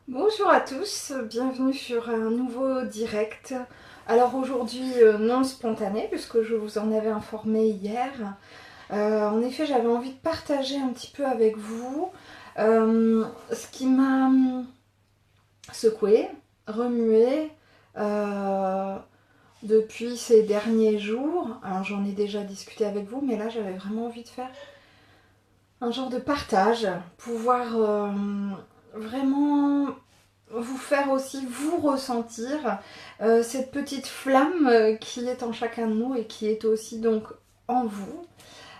Bonjour à tous, bienvenue sur un nouveau direct. Alors aujourd'hui non spontané puisque je vous en avais informé hier. En effet j'avais envie de partager un petit peu avec vous ce qui m'a secoué, remué depuis ces derniers jours. Alors j'en ai déjà discuté avec vous mais là j'avais vraiment envie de faire un genre de partage, pouvoir vraiment vous faire aussi vous ressentir cette petite flamme qui est en chacun de nous et qui est aussi donc en vous.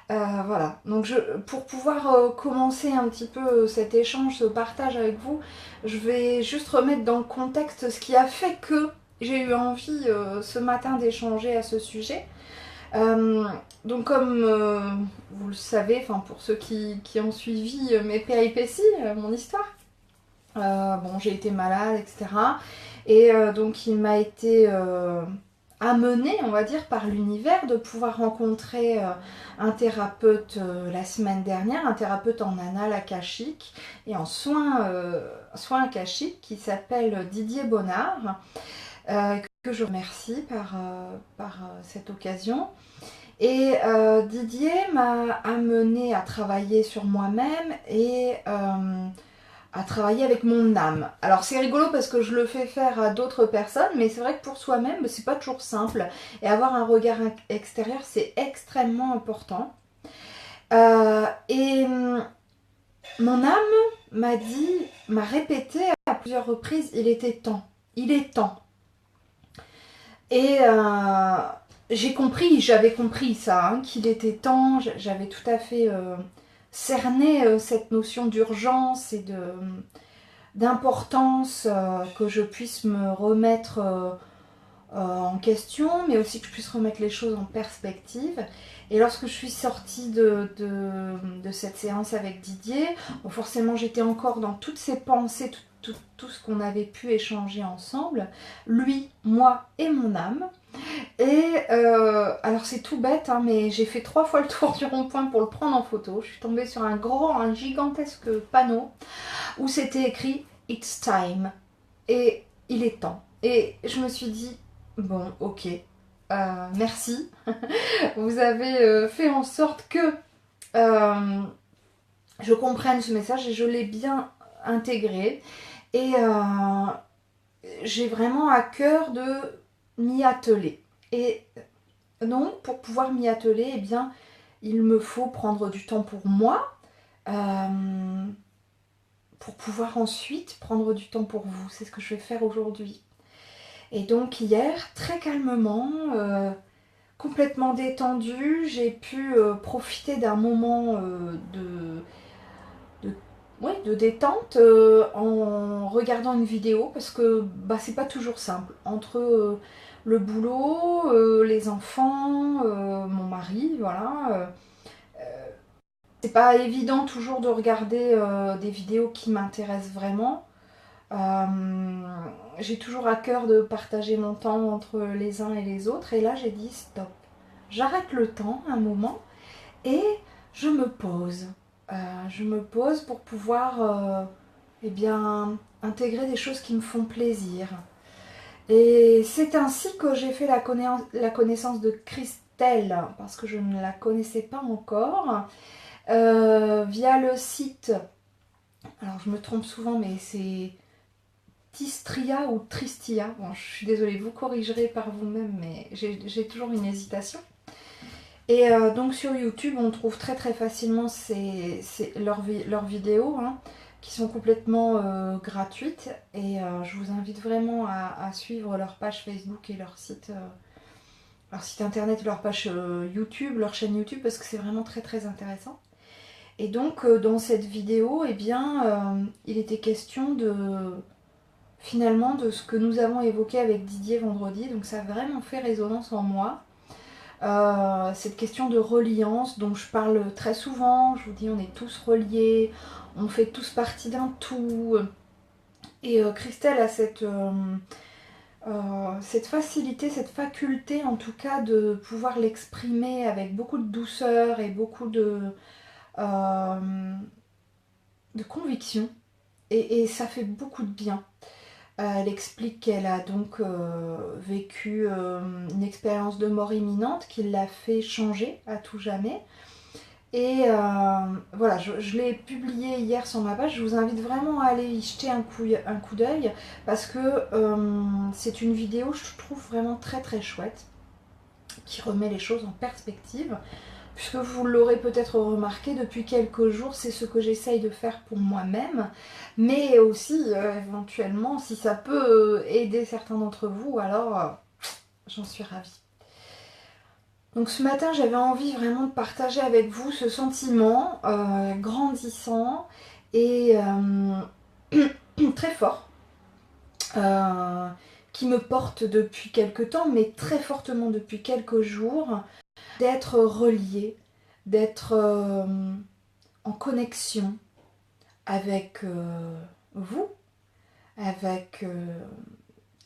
Voilà, donc pour pouvoir commencer un petit peu cet échange, ce partage avec vous, je vais juste remettre dans le contexte ce qui a fait que j'ai eu envie ce matin d'échanger à ce sujet. Euh, donc comme vous le savez, enfin pour ceux qui ont suivi mes péripéties, mon histoire, bon, j'ai été malade, etc. Et donc, il m'a été amené, on va dire, par l'univers de pouvoir rencontrer un thérapeute la semaine dernière, un thérapeute en anal akashique et en soins akashiques qui s'appelle Didier Bonnard, que je remercie par cette occasion. Et Didier m'a amené à travailler sur moi-même et à travailler avec mon âme. Alors c'est rigolo parce que je le fais faire à d'autres personnes, mais c'est vrai que pour soi-même, c'est pas toujours simple. Et avoir un regard extérieur, c'est extrêmement important. Et mon âme m'a répété à plusieurs reprises, il était temps, il est temps. Et j'avais compris ça, hein, qu'il était temps, j'avais tout à fait cerné cette notion d'urgence et d'importance, que je puisse me remettre en question, mais aussi que je puisse remettre les choses en perspective. Et lorsque je suis sortie de cette séance avec Didier, bon, forcément j'étais encore dans toutes ces pensées, tout ce qu'on avait pu échanger ensemble, lui, moi et mon âme. Et alors c'est tout bête, hein, mais j'ai fait 3 fois le tour du rond-point pour le prendre en photo. Je suis tombée sur un gigantesque panneau où c'était écrit It's time. Et il est temps. Et je me suis dit, bon, ok, merci. Vous avez fait en sorte que euh, je comprenne ce message et je l'ai bien intégré. Et j'ai vraiment à cœur de m'y atteler. Et donc, pour pouvoir m'y atteler, eh bien, il me faut prendre du temps pour moi, euh, pour pouvoir ensuite prendre du temps pour vous. C'est ce que je vais faire aujourd'hui. Et donc hier, très calmement, complètement détendue, j'ai pu profiter d'un moment de, ouais, de détente en regardant une vidéo parce que bah, c'est pas toujours simple. Entre le boulot, les enfants, mon mari, voilà. C'est pas évident toujours de regarder des vidéos qui m'intéressent vraiment. Euh, j'ai toujours à cœur de partager mon temps entre les uns et les autres. Et là, j'ai dit stop. J'arrête le temps un moment et je me pose. Je me pose pour pouvoir eh bien, intégrer des choses qui me font plaisir. Et c'est ainsi que j'ai fait la connaissance de Christelle, parce que je ne la connaissais pas encore, via le site. Alors je me trompe souvent, mais c'est Tistria ou Tristia. Bon, je suis désolée, vous corrigerez par vous-même, mais j'ai toujours une hésitation. Et donc sur YouTube, on trouve très très facilement leurs vidéos, hein, qui sont complètement gratuites. Et je vous invite vraiment à suivre leur page Facebook et leur site internet, leur page YouTube, leur chaîne YouTube, parce que c'est vraiment très très intéressant. Et donc dans cette vidéo, eh bien, il était question finalement de ce que nous avons évoqué avec Didier vendredi. Donc ça a vraiment fait résonance en moi. Cette question de reliance dont je parle très souvent, je vous dis on est tous reliés, on fait tous partie d'un tout. Et Christelle a cette facilité, cette faculté en tout cas de pouvoir l'exprimer avec beaucoup de douceur et beaucoup de conviction. et ça fait beaucoup de bien. Elle explique qu'elle a donc vécu une expérience de mort imminente qui l'a fait changer à tout jamais. Et voilà, je l'ai publié hier sur ma page. Je vous invite vraiment à aller y jeter un coup d'œil parce que c'est une vidéo, je trouve, vraiment très très chouette, qui remet les choses en perspective. Puisque vous l'aurez peut-être remarqué, depuis quelques jours, c'est ce que j'essaye de faire pour moi-même, mais aussi éventuellement, si ça peut aider certains d'entre vous, alors j'en suis ravie. Donc ce matin, j'avais envie vraiment de partager avec vous ce sentiment grandissant et très fort, qui me porte depuis quelques temps, mais très fortement depuis quelques jours, d'être relié, d'être en connexion avec vous, avec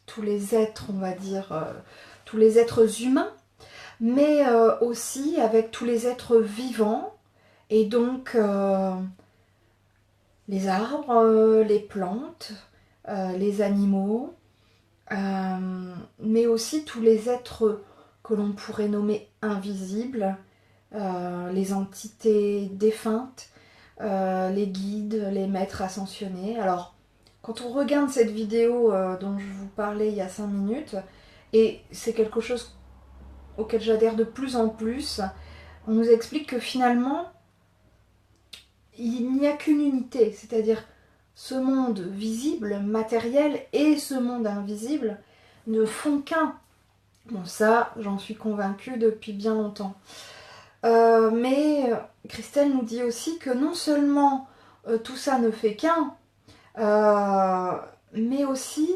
tous les êtres, on va dire, tous les êtres humains, mais aussi avec tous les êtres vivants, et donc les arbres, les plantes, les animaux, mais aussi tous les êtres que l'on pourrait nommer invisibles, les entités défuntes, les guides, les maîtres ascensionnés. Alors, quand on regarde cette vidéo dont je vous parlais il y a 5 minutes, et c'est quelque chose auquel j'adhère de plus en plus, on nous explique que finalement, il n'y a qu'une unité, c'est-à-dire ce monde visible, matériel, et ce monde invisible ne font qu'un. Bon, ça, j'en suis convaincue depuis bien longtemps. Mais Christelle nous dit aussi que non seulement tout ça ne fait qu'un, mais aussi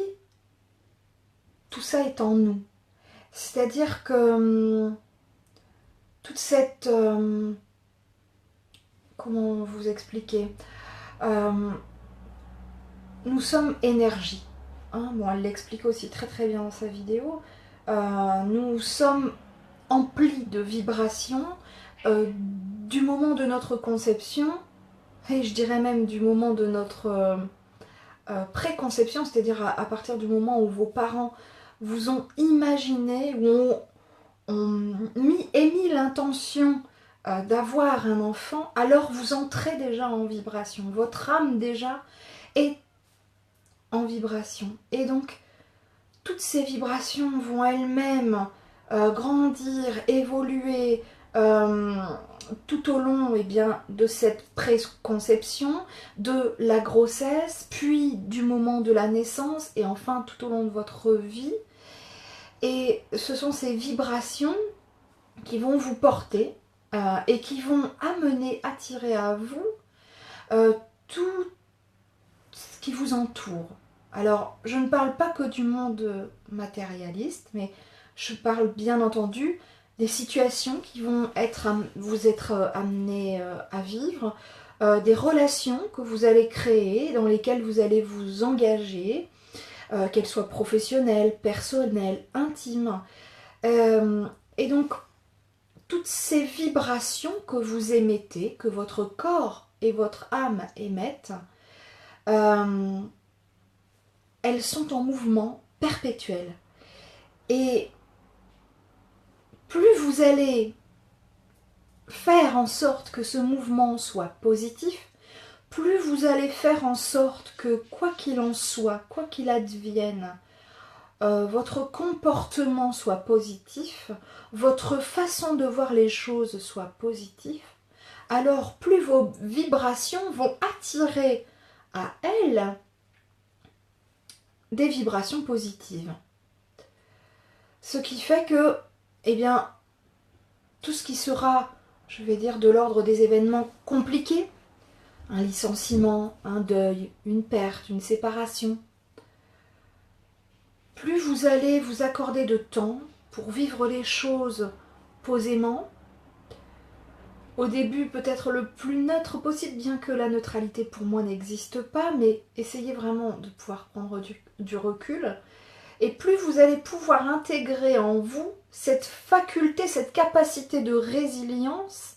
tout ça est en nous. C'est-à-dire que toute cette... comment vous expliquer, nous sommes énergie. Hein, bon, elle l'explique aussi très très bien dans sa vidéo. Nous sommes emplis de vibrations du moment de notre conception, et je dirais même du moment de notre préconception, c'est-à-dire à partir du moment où vos parents vous ont imaginé, ou ont émis l'intention d'avoir un enfant, alors vous entrez déjà en vibration. Votre âme déjà est en vibration. Et donc, toutes ces vibrations vont elles-mêmes grandir, évoluer tout au long de cette préconception, de la grossesse, puis du moment de la naissance, et enfin tout au long de votre vie. Et ce sont ces vibrations qui vont vous porter et qui vont attirer à vous tout ce qui vous entoure. Alors, je ne parle pas que du monde matérialiste, mais je parle bien entendu des situations qui vont vous être amenées à vivre, des relations que vous allez créer, dans lesquelles vous allez vous engager, qu'elles soient professionnelles, personnelles, intimes. Et donc, toutes ces vibrations que vous émettez, que votre corps et votre âme émettent, elles sont en mouvement perpétuel. Et plus vous allez faire en sorte que ce mouvement soit positif, plus vous allez faire en sorte que, quoi qu'il en soit, quoi qu'il advienne, votre comportement soit positif, votre façon de voir les choses soit positive, alors plus vos vibrations vont attirer à elles des vibrations positives. Ce qui fait que, eh bien, tout ce qui sera, je vais dire, de l'ordre des événements compliqués, un licenciement, un deuil, une perte, une séparation, plus vous allez vous accorder de temps pour vivre les choses posément, au début peut-être le plus neutre possible, bien que la neutralité pour moi n'existe pas, mais essayez vraiment de pouvoir prendre du recul. Et plus vous allez pouvoir intégrer en vous cette faculté, cette capacité de résilience,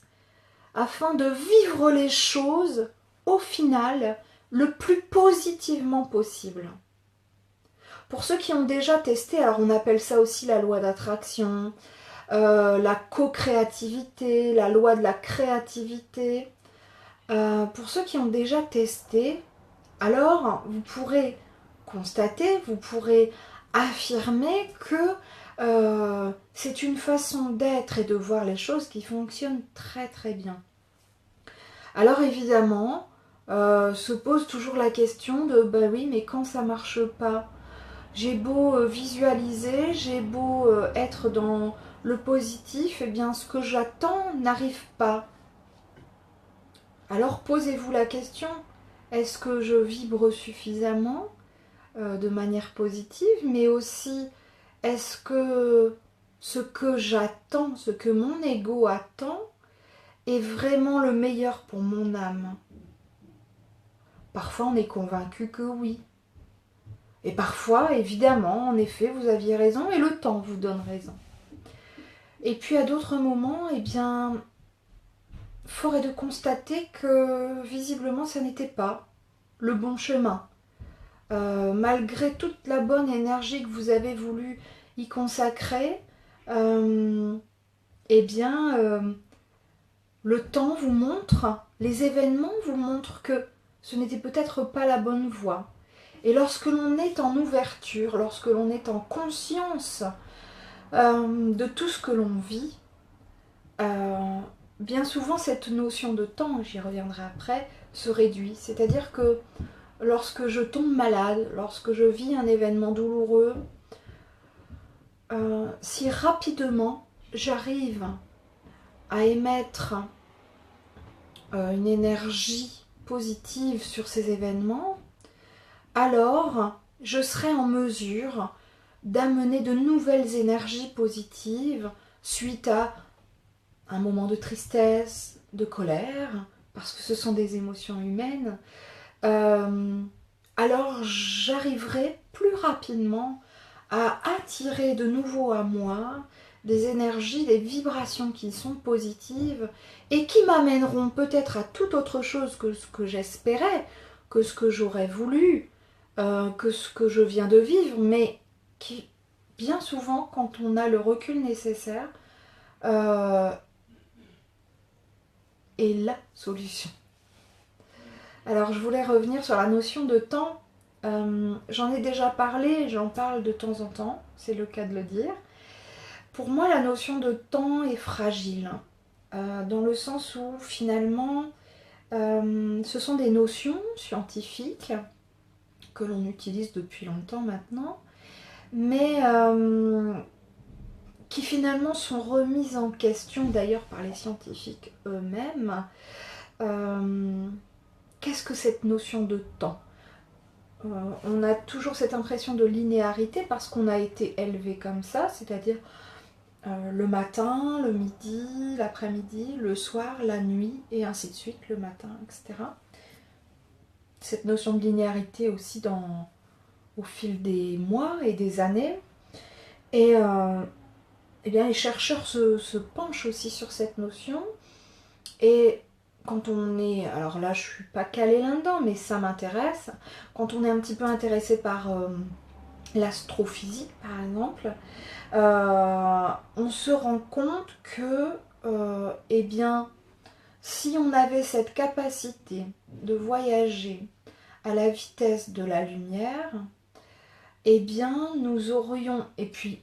afin de vivre les choses, au final, le plus positivement possible. Pour ceux qui ont déjà testé, alors on appelle ça aussi la loi d'attraction, la co-créativité, la loi de la créativité. Pour ceux qui ont déjà testé, alors vous pourrez constater, vous pourrez affirmer que c'est une façon d'être et de voir les choses qui fonctionne très très bien. Alors évidemment, se pose toujours la question de bah oui, mais quand ça marche pas, j'ai beau visualiser, j'ai beau être dans le positif, et bien ce que j'attends n'arrive pas. Alors posez-vous la question, est-ce que je vibre suffisamment de manière positive, mais aussi est-ce que ce que j'attends, ce que mon ego attend, est vraiment le meilleur pour mon âme? Parfois on est convaincu que oui. Et parfois, évidemment, en effet, vous aviez raison et le temps vous donne raison. Et puis à d'autres moments, eh bien, fort est de constater que visiblement ça n'était pas le bon chemin. Malgré toute la bonne énergie que vous avez voulu y consacrer, eh bien, le temps vous montre, les événements vous montrent que ce n'était peut-être pas la bonne voie. Et lorsque l'on est en ouverture, lorsque l'on est en conscience de tout ce que l'on vit, bien souvent cette notion de temps, j'y reviendrai après, se réduit. C'est-à-dire que lorsque je tombe malade, lorsque je vis un événement douloureux, si rapidement j'arrive à émettre une énergie positive sur ces événements, alors je serai en mesure d'amener de nouvelles énergies positives suite à un moment de tristesse, de colère, parce que ce sont des émotions humaines. Alors j'arriverai plus rapidement à attirer de nouveau à moi des énergies, des vibrations qui sont positives et qui m'amèneront peut-être à tout autre chose que ce que j'espérais, que ce que j'aurais voulu, que ce que je viens de vivre, mais qui, bien souvent, quand on a le recul nécessaire, est la solution. Alors, je voulais revenir sur la notion de temps. J'en ai déjà parlé, j'en parle de temps en temps, c'est le cas de le dire. Pour moi, la notion de temps est fragile, dans le sens où, finalement, ce sont des notions scientifiques que l'on utilise depuis longtemps maintenant, mais qui finalement sont remises en question d'ailleurs par les scientifiques eux-mêmes. Qu'est-ce que cette notion de temps ? On a toujours cette impression de linéarité parce qu'on a été élevé comme ça, c'est-à-dire le matin, le midi, l'après-midi, le soir, la nuit, et ainsi de suite, le matin, etc. Cette notion de linéarité aussi au fil des mois et des années. Et eh bien, les chercheurs se penchent aussi sur cette notion. Et quand on est... Alors là, je ne suis pas calée là-dedans, mais ça m'intéresse. Quand on est un petit peu intéressé par l'astrophysique, par exemple, on se rend compte que, eh bien, si on avait cette capacité de voyager à la vitesse de la lumière, eh bien, nous aurions... Et puis,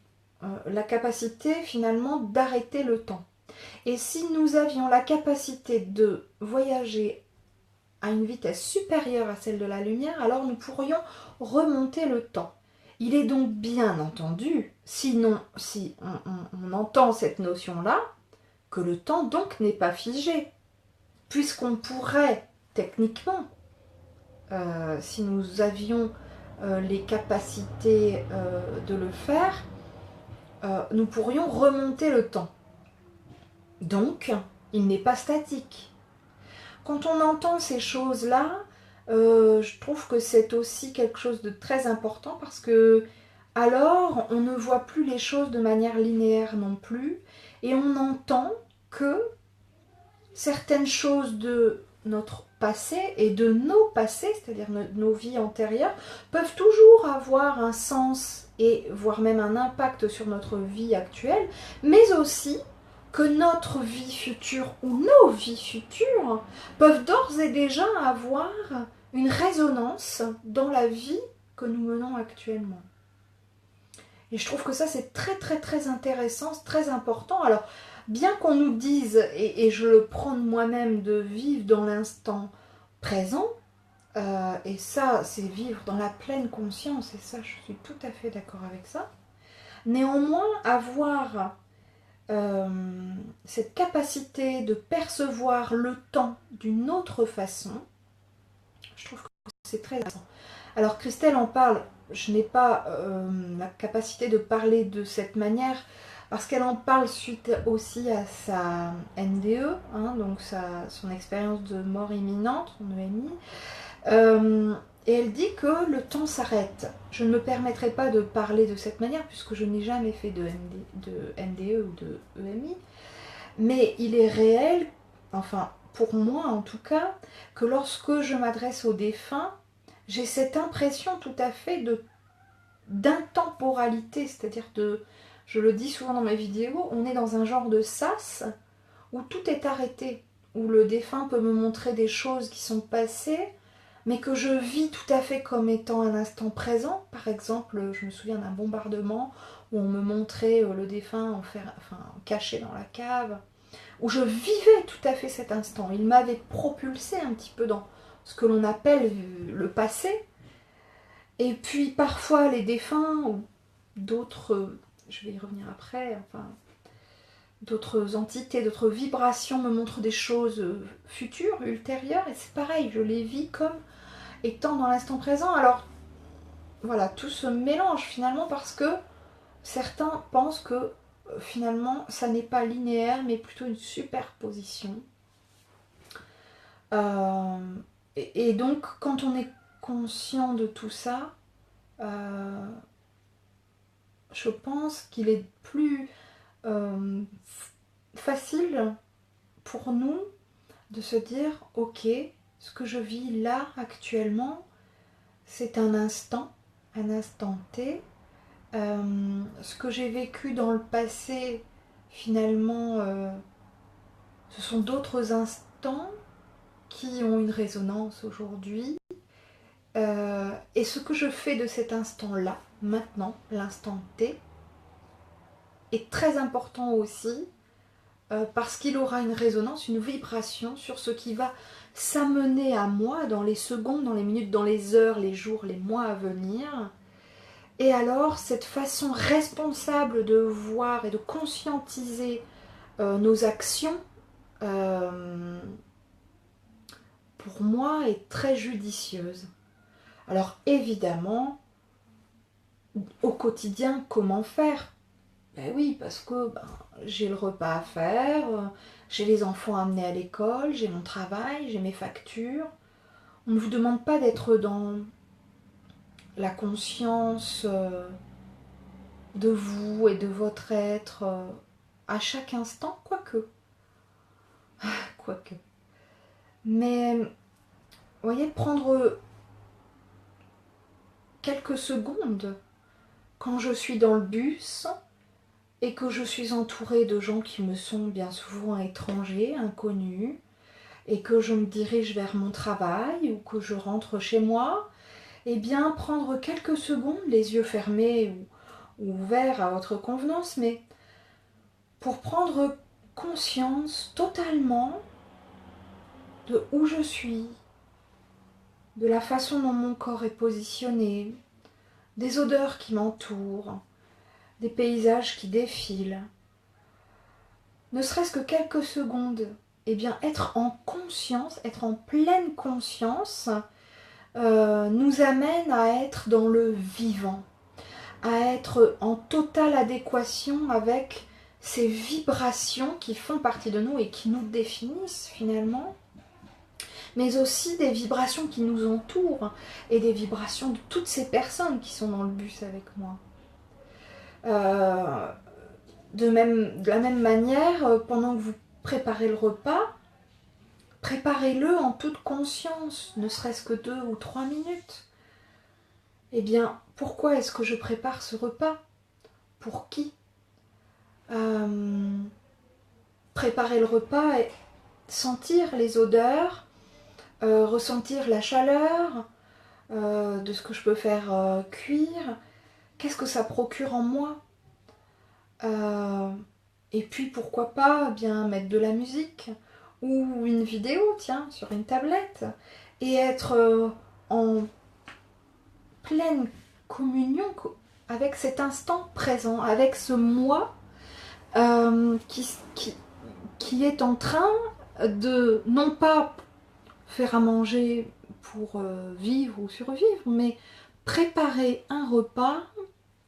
la capacité, finalement, d'arrêter le temps. Et si nous avions la capacité de voyager à une vitesse supérieure à celle de la lumière, alors nous pourrions remonter le temps. Il est donc bien entendu, si on entend cette notion-là, que le temps donc n'est pas figé, puisqu'on pourrait techniquement, si nous avions les capacités de le faire, nous pourrions remonter le temps. Donc, il n'est pas statique. Quand on entend ces choses-là, je trouve que c'est aussi quelque chose de très important parce que alors on ne voit plus les choses de manière linéaire non plus et on entend que certaines choses de notre passé et de nos passés, c'est-à-dire nos vies antérieures, peuvent toujours avoir un sens et voire même un impact sur notre vie actuelle, mais aussi que notre vie future ou nos vies futures peuvent d'ores et déjà avoir une résonance dans la vie que nous menons actuellement. Et je trouve que ça c'est très très très intéressant, très important. Alors, bien qu'on nous dise, et je le prends de moi-même, de vivre dans l'instant présent, et ça c'est vivre dans la pleine conscience, et ça je suis tout à fait d'accord avec ça, néanmoins avoir cette capacité de percevoir le temps d'une autre façon, je trouve que c'est très intéressant. Alors Christelle en parle, je n'ai pas la capacité de parler de cette manière, parce qu'elle en parle suite aussi à sa NDE, hein, donc son expérience de mort imminente, son EMI. Et elle dit que le temps s'arrête. Je ne me permettrai pas de parler de cette manière, puisque je n'ai jamais fait de NDE ou de EMI, mais il est réel, enfin pour moi en tout cas, que lorsque je m'adresse aux défunts, j'ai cette impression tout à fait d'intemporalité, c'est-à-dire je le dis souvent dans mes vidéos, on est dans un genre de sas où tout est arrêté, où le défunt peut me montrer des choses qui sont passées, mais que je vis tout à fait comme étant un instant présent. Par exemple, je me souviens d'un bombardement où on me montrait le défunt caché dans la cave, où je vivais tout à fait cet instant. Il m'avait propulsé un petit peu dans ce que l'on appelle le passé. Et puis parfois les défunts ou d'autres, je vais y revenir après, d'autres entités, d'autres vibrations me montrent des choses futures, ultérieures, et c'est pareil, je les vis comme étant dans l'instant présent. Alors voilà, tout se mélange finalement parce que certains pensent que finalement ça n'est pas linéaire mais plutôt une superposition. Et donc quand on est conscient de tout ça, je pense qu'il est plus facile pour nous de se dire ok, ce que je vis là actuellement c'est un instant T. Ce que j'ai vécu dans le passé finalement ce sont d'autres instants qui ont une résonance aujourd'hui. Et ce que je fais de cet instant-là, maintenant, l'instant T, est très important aussi parce qu'il aura une résonance, une vibration sur ce qui va s'amener à moi dans les secondes, dans les minutes, dans les heures, les jours, les mois à venir. Et alors, cette façon responsable de voir et de conscientiser nos actions, pour moi, est très judicieuse. Alors évidemment, au quotidien, comment faire? Ben oui, parce que j'ai le repas à faire, j'ai les enfants à amener à l'école, j'ai mon travail, j'ai mes factures. On ne vous demande pas d'être dans la conscience de vous et de votre être à chaque instant, quoique. Quoique. Mais, vous voyez, prendre quelques secondes quand je suis dans le bus et que je suis entourée de gens qui me sont bien souvent étrangers, inconnus, et que je me dirige vers mon travail ou que je rentre chez moi, eh bien prendre quelques secondes, les yeux fermés ou ouverts à votre convenance, mais pour prendre conscience totalement de où je suis, de la façon dont mon corps est positionné, des odeurs qui m'entourent, des paysages qui défilent. Ne serait-ce que quelques secondes, eh bien être en conscience, être en pleine conscience, nous amène à être dans le vivant, à être en totale adéquation avec ces vibrations qui font partie de nous et qui nous définissent finalement, mais aussi des vibrations qui nous entourent et des vibrations de toutes ces personnes qui sont dans le bus avec moi. De la même manière, pendant que vous préparez le repas, préparez-le en toute conscience, ne serait-ce que 2 ou 3 minutes. Eh bien, pourquoi est-ce que je prépare ce repas? Pour qui? Préparer le repas et sentir les odeurs, ressentir la chaleur de ce que je peux faire cuire. Qu'est-ce que ça procure en moi? Et puis pourquoi pas bien mettre de la musique ou une vidéo, tiens, sur une tablette, et être en pleine communion avec cet instant présent, avec ce moi qui est en train de non pas faire à manger pour vivre ou survivre, mais préparer un repas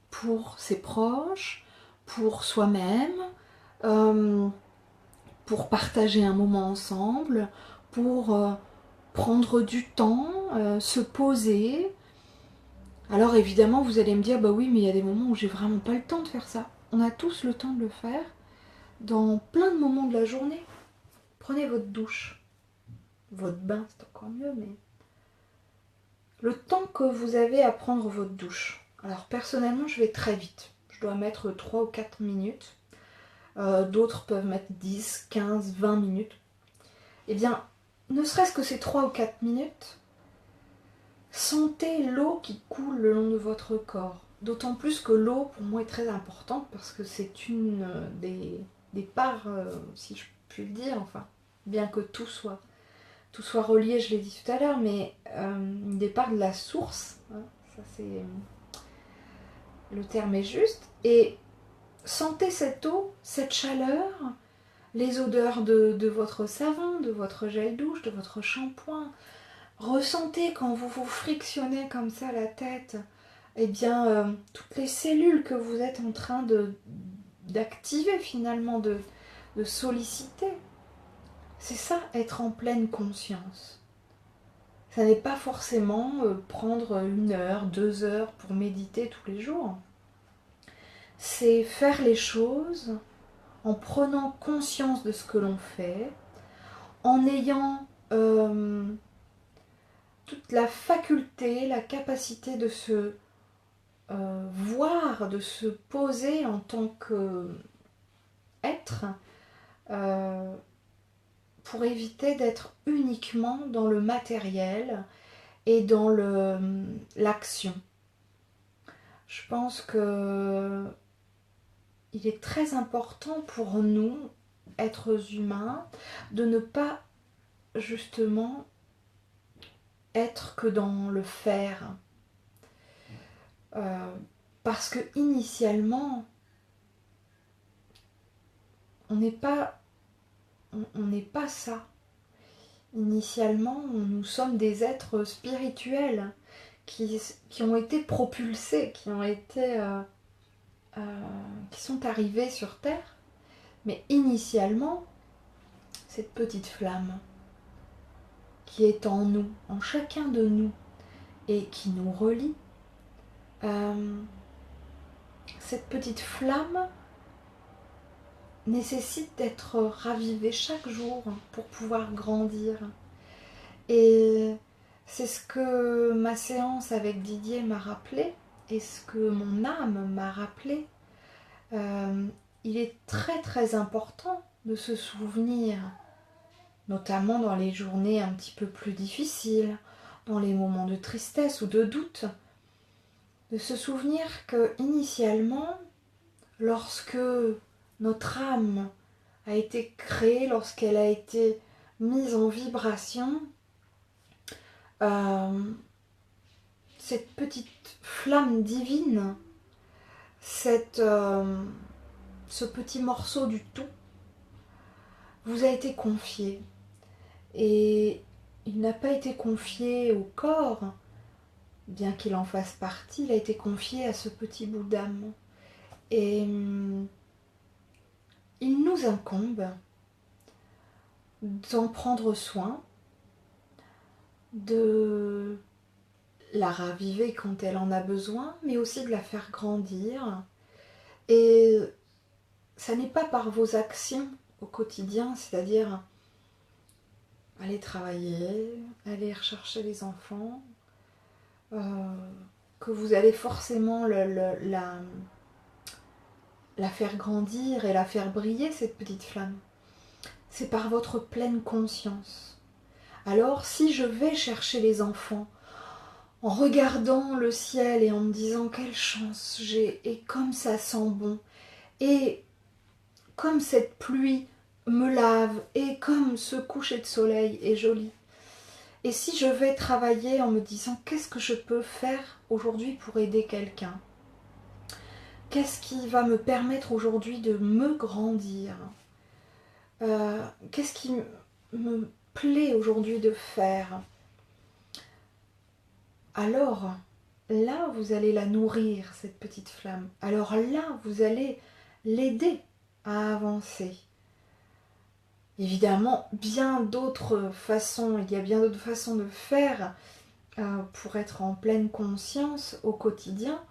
pour ses proches, pour soi-même, pour partager un moment ensemble, pour prendre du temps, se poser. Alors évidemment, vous allez me dire, bah oui, mais il y a des moments où j'ai vraiment pas le temps de faire ça. On a tous le temps de le faire dans plein de moments de la journée. Prenez votre douche, votre bain, c'est encore mieux, mais le temps que vous avez à prendre votre douche. Alors personnellement, je vais très vite. Je dois mettre 3 ou 4 minutes. D'autres peuvent mettre 10, 15, 20 minutes. Eh bien, ne serait-ce que ces 3 ou 4 minutes, sentez l'eau qui coule le long de votre corps. D'autant plus que l'eau, pour moi, est très importante parce que c'est une des parts, si je puis le dire, enfin, bien que tout soit relié, je l'ai dit tout à l'heure, mais une des parts de la source, hein, ça c'est le terme est juste, et sentez cette eau, cette chaleur, les odeurs de votre savon, de votre gel douche, de votre shampoing. Ressentez quand vous vous frictionnez comme ça la tête, eh bien, toutes les cellules que vous êtes en train d'activer finalement, de solliciter. C'est ça, être en pleine conscience. Ça n'est pas forcément prendre 1 heure, 2 heures pour méditer tous les jours. C'est faire les choses en prenant conscience de ce que l'on fait, en ayant toute la faculté, la capacité de se voir, de se poser en tant qu'être, pour éviter d'être uniquement dans le matériel et dans l'action. Je pense que il est très important pour nous, êtres humains, de ne pas justement être que dans le faire. Parce que initialement, on n'est pas ça. Initialement, nous sommes des êtres spirituels qui ont été propulsés, qui sont arrivés sur Terre. Mais initialement, cette petite flamme qui est en nous, en chacun de nous, et qui nous relie, cette petite flamme nécessite d'être ravivée chaque jour pour pouvoir grandir. Et c'est ce que ma séance avec Didier m'a rappelé, et ce que mon âme m'a rappelé. Il est très très important de se souvenir, notamment dans les journées un petit peu plus difficiles, dans les moments de tristesse ou de doute, de se souvenir que initialement, lorsque notre âme a été créée, lorsqu'elle a été mise en vibration, cette petite flamme divine, ce petit morceau du tout, vous a été confié. Et il n'a pas été confié au corps, bien qu'il en fasse partie, il a été confié à ce petit bout d'âme. Et il nous incombe d'en prendre soin, de la raviver quand elle en a besoin, mais aussi de la faire grandir. Et ça n'est pas par vos actions au quotidien, c'est-à-dire aller travailler, aller rechercher les enfants, que vous allez forcément la faire grandir et la faire briller, cette petite flamme. C'est par votre pleine conscience. Alors, si je vais chercher les enfants, en regardant le ciel et en me disant quelle chance j'ai, et comme ça sent bon, et comme cette pluie me lave, et comme ce coucher de soleil est joli, et si je vais travailler en me disant qu'est-ce que je peux faire aujourd'hui pour aider quelqu'un, qu'est-ce qui va me permettre aujourd'hui de me grandir, qu'est-ce qui me plaît aujourd'hui de faire, alors là vous allez la nourrir, cette petite flamme. Alors là vous allez l'aider à avancer. Évidemment, bien d'autres façons, il y a bien d'autres façons de faire pour être en pleine conscience au quotidien,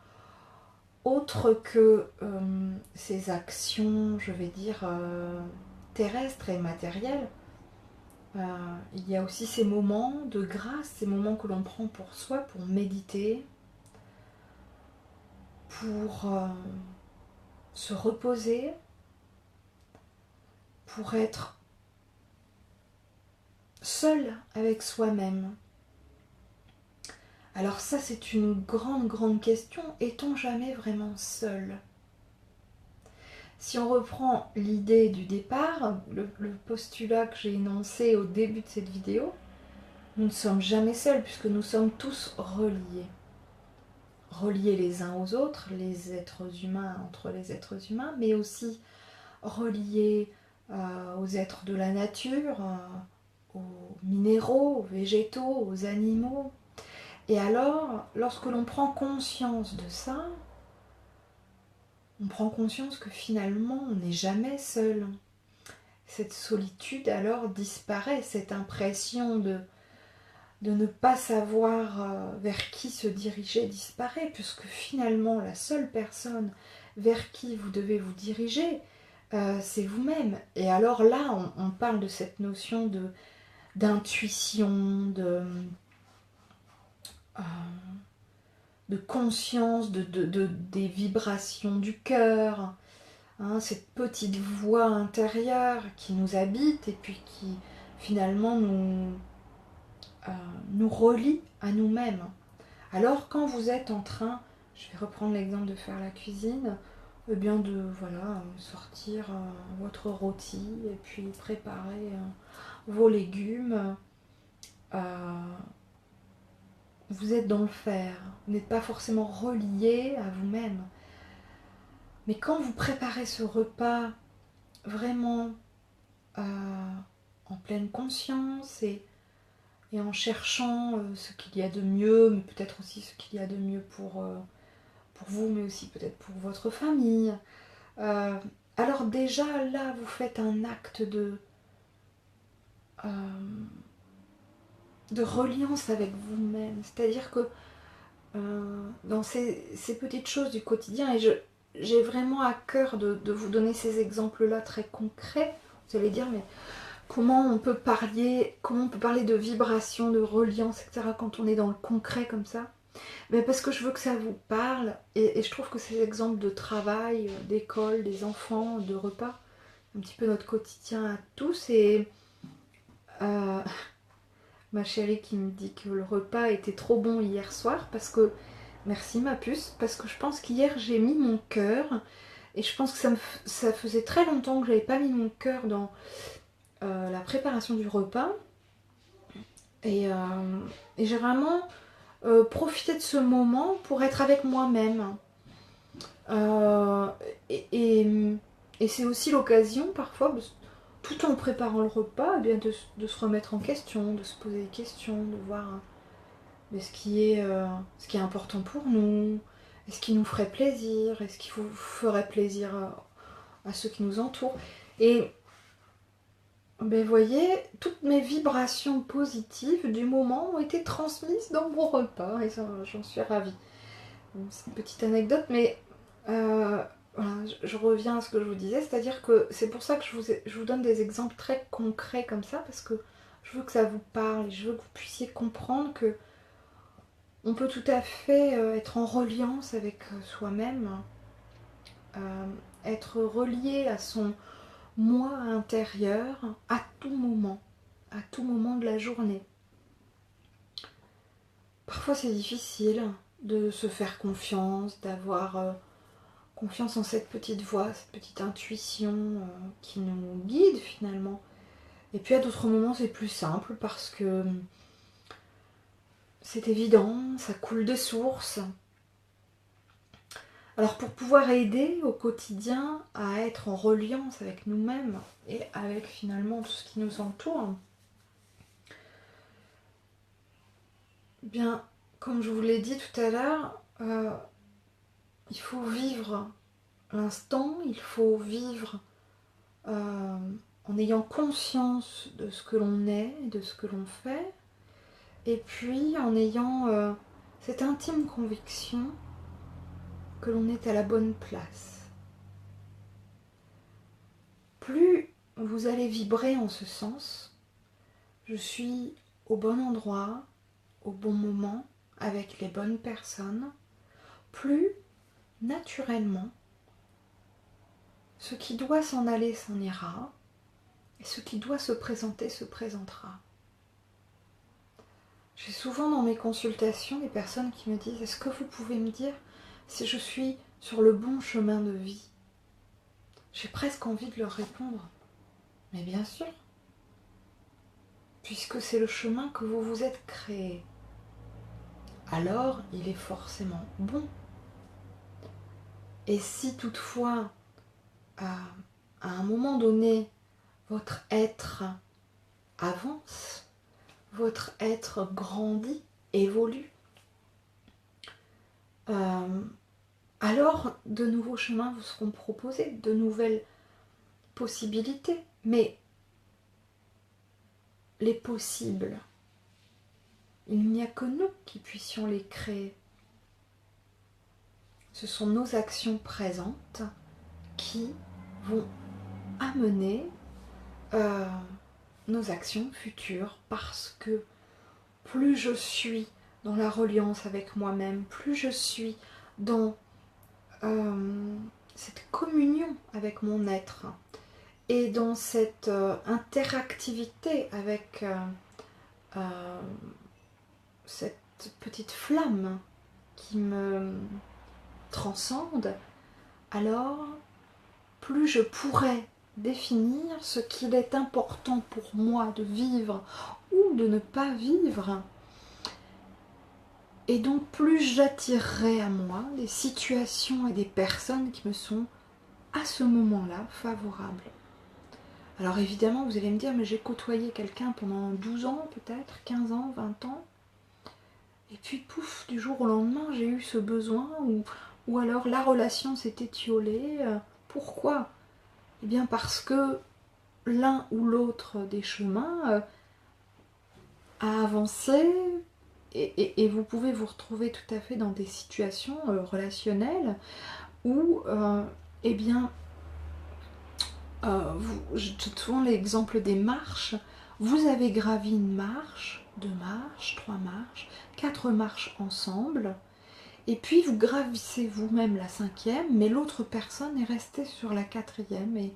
autre que ces actions, je vais dire, terrestres et matérielles. Il y a aussi ces moments de grâce, ces moments que l'on prend pour soi, pour méditer, pour se reposer, pour être seul avec soi-même. Alors ça, c'est une grande question. Est-on jamais vraiment seul ? Si on reprend l'idée du départ, le postulat que j'ai énoncé au début de cette vidéo, nous ne sommes jamais seuls puisque nous sommes tous reliés. Reliés les uns aux autres, les êtres humains entre les êtres humains, mais aussi reliés aux êtres de la nature, aux minéraux, aux végétaux, aux animaux. Et alors, lorsque l'on prend conscience de ça, on prend conscience que finalement, on n'est jamais seul. Cette solitude alors disparaît, cette impression de ne pas savoir vers qui se diriger disparaît, puisque finalement, la seule personne vers qui vous devez vous diriger, c'est vous-même. Et alors là, on parle de cette notion d'intuition, de conscience, des vibrations du cœur, hein, cette petite voix intérieure qui nous habite et puis qui finalement nous relie à nous-mêmes. Alors quand vous êtes en train, je vais reprendre l'exemple de faire la cuisine, eh bien de sortir votre rôti et puis préparer vos légumes, vous êtes dans le faire, vous n'êtes pas forcément relié à vous-même. Mais quand vous préparez ce repas vraiment en pleine conscience et en cherchant ce qu'il y a de mieux, mais peut-être aussi ce qu'il y a de mieux pour vous, mais aussi peut-être pour votre famille, alors déjà là, vous faites un acte de reliance avec vous-même. C'est-à-dire que dans ces petites choses du quotidien, et j'ai vraiment à cœur de vous donner ces exemples-là très concrets. Vous allez dire, mais comment on peut parler de vibration, de reliance, etc. quand on est dans le concret comme ça? Mais parce que je veux que ça vous parle, et je trouve que ces exemples de travail, d'école, des enfants, de repas, un petit peu notre quotidien à tous, et ma chérie qui me dit que le repas était trop bon hier soir, parce que, merci ma puce, parce que je pense qu'hier j'ai mis mon cœur, et je pense que ça faisait très longtemps que j'avais pas mis mon cœur dans la préparation du repas, et j'ai vraiment profité de ce moment pour être avec moi-même. Et c'est aussi l'occasion parfois, tout en préparant le repas, eh bien de se remettre en question, de se poser des questions, de voir ce qui est important pour nous, est-ce qui nous ferait plaisir, est-ce qui vous ferait plaisir à ceux qui nous entourent. Et ben, voyez, toutes mes vibrations positives du moment ont été transmises dans mon repas, et j'en suis ravie. Bon, c'est une petite anecdote, mais voilà, je reviens à ce que je vous disais, c'est-à-dire que c'est pour ça que je vous donne des exemples très concrets comme ça, parce que je veux que ça vous parle, et je veux que vous puissiez comprendre que on peut tout à fait être en reliance avec soi-même, être relié à son moi intérieur à tout moment de la journée. Parfois c'est difficile de se faire confiance, d'avoir confiance en cette petite voix, cette petite intuition qui nous guide finalement. Et puis à d'autres moments c'est plus simple parce que c'est évident, ça coule de source. Alors pour pouvoir aider au quotidien à être en reliance avec nous-mêmes et avec finalement tout ce qui nous entoure, bien comme je vous l'ai dit tout à l'heure, il faut vivre l'instant, il faut vivre en ayant conscience de ce que l'on est, de ce que l'on fait, et puis en ayant cette intime conviction que l'on est à la bonne place. Plus vous allez vibrer en ce sens, je suis au bon endroit, au bon moment, avec les bonnes personnes, plus naturellement, ce qui doit s'en aller s'en ira, et ce qui doit se présenter se présentera. J'ai souvent dans mes consultations des personnes qui me disent « Est-ce que vous pouvez me dire si je suis sur le bon chemin de vie ?» J'ai presque envie de leur répondre « Mais bien sûr, puisque c'est le chemin que vous vous êtes créé. Alors il est forcément bon. Et si toutefois, à un moment donné, votre être avance, votre être grandit, évolue, alors de nouveaux chemins vous seront proposés, de nouvelles possibilités. Mais les possibles, il n'y a que nous qui puissions les créer. Ce sont nos actions présentes qui vont amener nos actions futures, parce que plus je suis dans la reliance avec moi-même, plus je suis dans cette communion avec mon être et dans cette interactivité avec cette petite flamme qui me transcende, alors plus je pourrai définir ce qu'il est important pour moi de vivre ou de ne pas vivre. Et donc plus j'attirerai à moi des situations et des personnes qui me sont à ce moment-là favorables. Alors évidemment vous allez me dire, mais j'ai côtoyé quelqu'un pendant 12 ans peut-être, 15 ans, 20 ans, et puis pouf, du jour au lendemain j'ai eu ce besoin, ou alors la relation s'est étiolée. Pourquoi ? Eh bien parce que l'un ou l'autre des chemins a avancé, et vous pouvez vous retrouver tout à fait dans des situations relationnelles où, eh bien, je donne souvent l'exemple des marches. Vous avez gravi une marche, 2 marches, 3 marches, 4 marches ensemble, et puis vous gravissez vous-même la 5e, mais l'autre personne est restée sur la 4e, et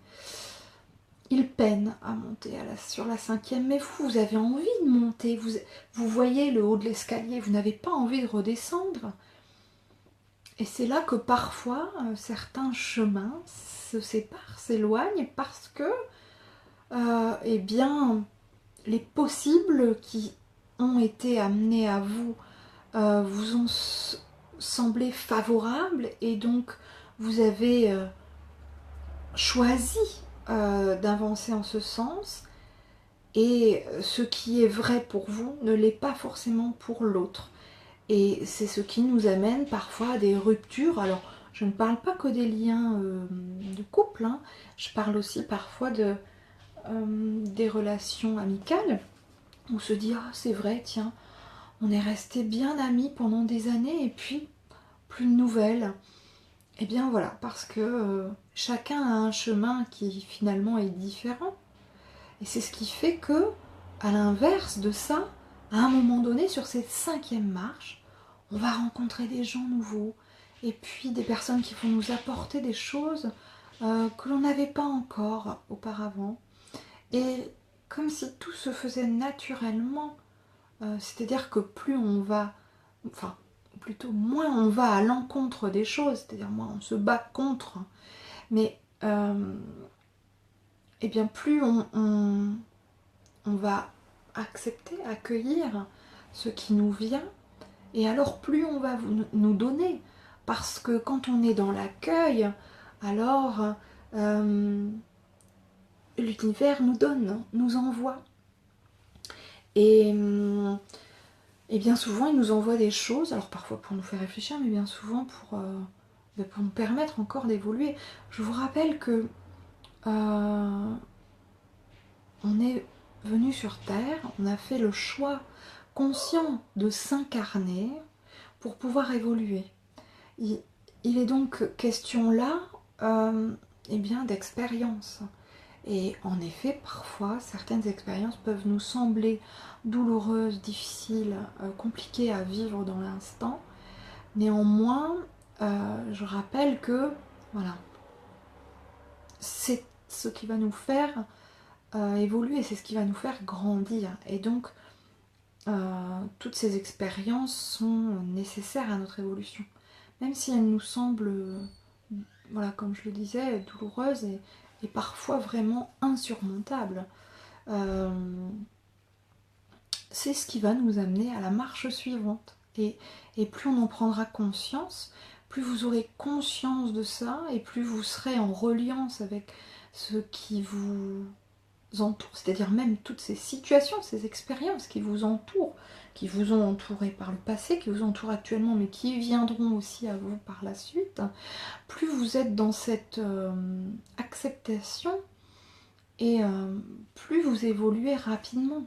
il peine à monter sur la 5e, mais vous avez envie de monter, vous voyez le haut de l'escalier, vous n'avez pas envie de redescendre. Et c'est là que parfois certains chemins se séparent, s'éloignent, parce que eh bien, les possibles qui ont été amenés à vous vous ont semblé favorables, et donc vous avez choisi d'avancer en ce sens, et ce qui est vrai pour vous ne l'est pas forcément pour l'autre. Et c'est ce qui nous amène parfois à des ruptures. Alors, je ne parle pas que des liens de couple, hein. Je parle aussi parfois des relations amicales. On se dit, ah c'est vrai, tiens, on est resté bien amis pendant des années, et puis plus de nouvelles. Eh bien voilà, parce que chacun a un chemin qui finalement est différent. Et c'est ce qui fait que à l'inverse de ça, à un moment donné, sur cette 5e marche, on va rencontrer des gens nouveaux, et puis des personnes qui vont nous apporter des choses que l'on n'avait pas encore auparavant. Et comme si tout se faisait naturellement, c'est-à-dire que plus on va, enfin, plutôt moins on va à l'encontre des choses, c'est-à-dire moins on se bat contre, mais et bien plus on va accepter, accueillir ce qui nous vient, et alors plus on va nous donner, parce que quand on est dans l'accueil, alors l'univers nous donne, nous envoie. Et bien souvent, il nous envoie des choses, alors parfois pour nous faire réfléchir, mais bien souvent pour nous permettre encore d'évoluer. Je vous rappelle que on est venu sur Terre, on a fait le choix conscient de s'incarner pour pouvoir évoluer. Il est donc question là eh bien, d'expérience. Et en effet, parfois, certaines expériences peuvent nous sembler douloureuses, difficiles, compliquées à vivre dans l'instant. Néanmoins, je rappelle que voilà, c'est ce qui va nous faire évoluer, c'est ce qui va nous faire grandir. Et donc, toutes ces expériences sont nécessaires à notre évolution. Même si elles nous semblent, voilà, comme je le disais, douloureuses et parfois vraiment insurmontables. C'est ce qui va nous amener à la marche suivante. Et plus on en prendra conscience, plus vous aurez conscience de ça, et plus vous serez en reliance avec ce qui vous entoure, c'est-à-dire même toutes ces situations, ces expériences qui vous entourent, qui vous ont entouré par le passé, qui vous entourent actuellement, mais qui viendront aussi à vous par la suite. Plus vous êtes dans cette acceptation, et plus vous évoluez rapidement.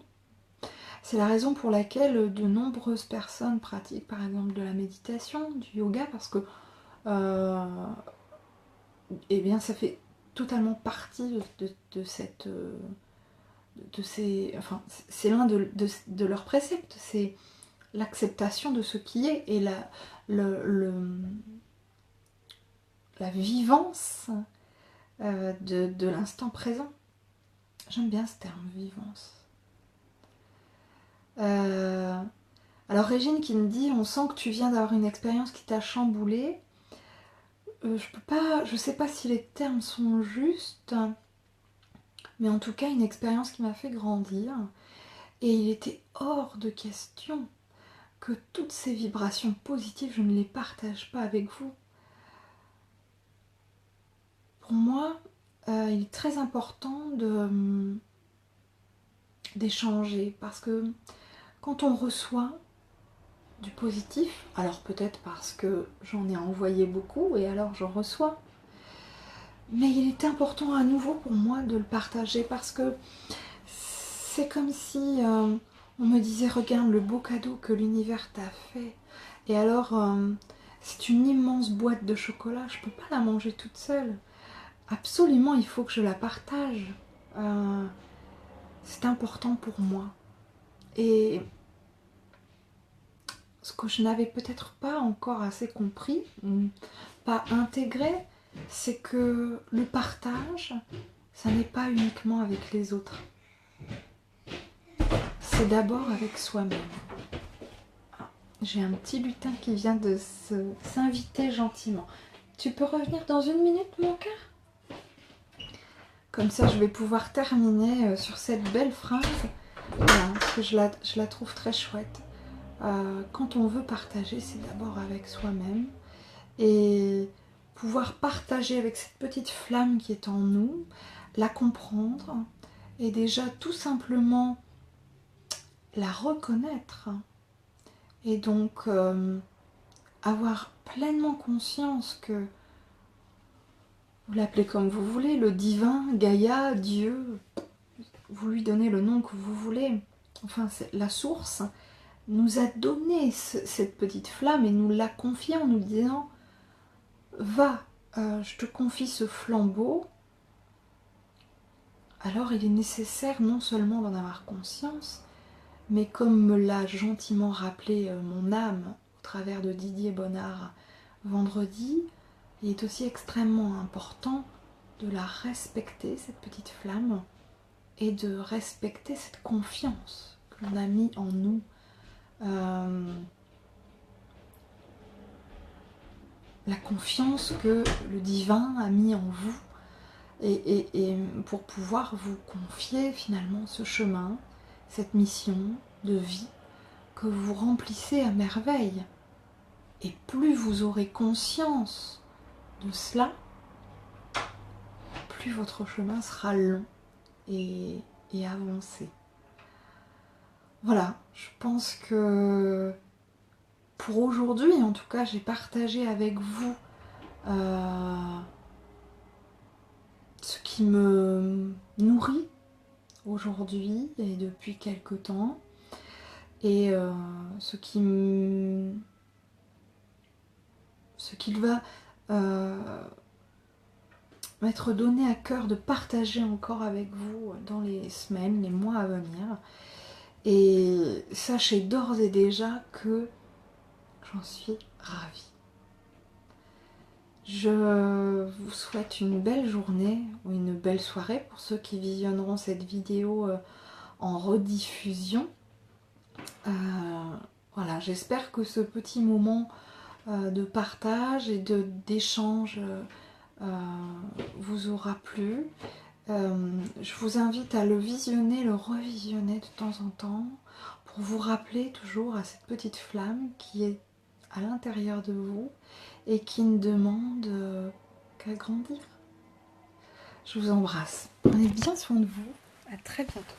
C'est la raison pour laquelle de nombreuses personnes pratiquent par exemple de la méditation, du yoga, parce que eh bien, ça fait totalement partie de cette... enfin, c'est l'un de leurs préceptes, c'est l'acceptation de ce qui est et la vivance de l'instant présent. J'aime bien ce terme, vivance. Alors Régine qui me dit, on sent que tu viens d'avoir une expérience qui t'a chamboulé. Je sais pas si les termes sont justes, mais en tout cas une expérience qui m'a fait grandir. Et il était hors de question que toutes ces vibrations positives, je ne les partage pas avec vous. Pour moi, il est très important d'échanger, parce que quand on reçoit du positif, alors peut-être parce que j'en ai envoyé beaucoup et alors j'en reçois, mais il est important à nouveau pour moi de le partager, parce que c'est comme si on me disait, regarde le beau cadeau que l'univers t'a fait, et alors c'est une immense boîte de chocolat, je peux pas la manger toute seule, absolument il faut que je la partage, c'est important pour moi. Et ce que je n'avais peut-être pas encore assez compris, pas intégré, c'est que le partage, ça n'est pas uniquement avec les autres. C'est d'abord avec soi-même. Ah, j'ai un petit lutin qui vient de s'inviter gentiment. Tu peux revenir dans 1 minute, mon cœur? Comme ça, je vais pouvoir terminer sur cette belle phrase, voilà, parce que je la trouve très chouette. Quand on veut partager, c'est d'abord avec soi-même, et pouvoir partager avec cette petite flamme qui est en nous, la comprendre, et déjà tout simplement la reconnaître, et donc avoir pleinement conscience que, vous l'appelez comme vous voulez, le divin, Gaïa, Dieu, vous lui donnez le nom que vous voulez, enfin c'est la source, nous a donné cette petite flamme et nous l'a confiée en nous disant, va, je te confie ce flambeau, alors il est nécessaire non seulement d'en avoir conscience, mais comme me l'a gentiment rappelé mon âme au travers de Didier Bonnard vendredi, il est aussi extrêmement important de la respecter, cette petite flamme, et de respecter cette confiance que l'on a mis en nous. La confiance que le divin a mis en vous et pour pouvoir vous confier finalement ce chemin, cette mission de vie que vous remplissez à merveille. Et plus vous aurez conscience de cela, plus votre chemin sera long et avancé. Voilà, je pense que pour aujourd'hui, en tout cas, j'ai partagé avec vous ce qui me nourrit aujourd'hui et depuis quelque temps, et ce qu'il va m'être donné à cœur de partager encore avec vous dans les semaines, les mois à venir. Et sachez d'ores et déjà que j'en suis ravie. Je vous souhaite une belle journée ou une belle soirée pour ceux qui visionneront cette vidéo en rediffusion. Voilà, j'espère que ce petit moment de partage et d'échange vous aura plu. Je vous invite à le visionner, le revisionner de temps en temps pour vous rappeler toujours à cette petite flamme qui est à l'intérieur de vous et qui ne demande qu'à grandir. Je vous embrasse. Prenez bien soin de vous. À très bientôt.